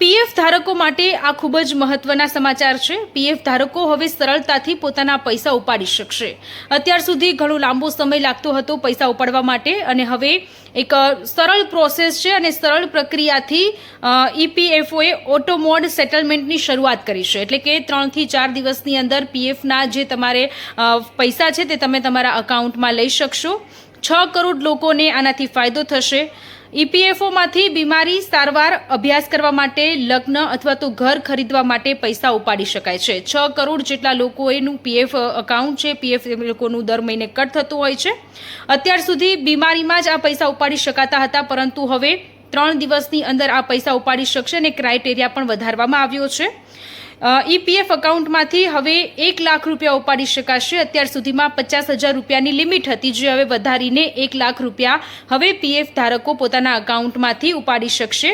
PF ધારકો માટે આ ખૂબ જ મહત્વના સમાચાર છે। પીએફ ધારકો હવે સરળતાથી પોતાના પૈસા ઉપાડી શકશે। અત્યાર સુધી ઘણો લાંબો સમય લાગતો હતો પૈસા ઉપાડવા માટે, અને હવે એક સરળ પ્રોસેસ છે અને સરળ પ્રક્રિયાથી ઈપીએફઓએ ઓટો મોડ સેટલમેન્ટની શરૂઆત કરી છે। એટલે કે 3 થી 4 દિવસની અંદર પીએફના જે તમારે પૈસા છે તે તમે તમારા અકાઉન્ટમાં લઈ શકશો। 6 કરોડ લોકોને આનાથી ફાયદો થશે। ઈપીએફઓમાંથી બીમારી, સારવાર, અભ્યાસ કરવા માટે, લગ્ન અથવા તો ઘર ખરીદવા માટે પૈસા ઉપાડી શકાય છે। 6 કરોડ જેટલા લોકોનું પીએફ અકાઉન્ટ છે, પીએફ લોકોનું દર મહિને કટ થતું હોય છે। અત્યાર સુધી બીમારીમાં જ આ પૈસા ઉપાડી શકાતા હતા, પરંતુ હવે 3 દિવસની અંદર આ પૈસા ઉપાડી શકશે અને ક્રાઇટેરિયા પણ વધારવામાં આવ્યો છે। ઈપીએફ અકાઉન્ટમાંથી હવે 1 લાખ રૂપિયા ઉપાડી શકાશે। અત્યાર સુધીમાં 50,000 રૂપિયાની લિમિટ હતી, જે હવે વધારીને 1 લાખ રૂપિયા હવે પીએફ ધારકો પોતાના અકાઉન્ટમાંથી ઉપાડી શકશે।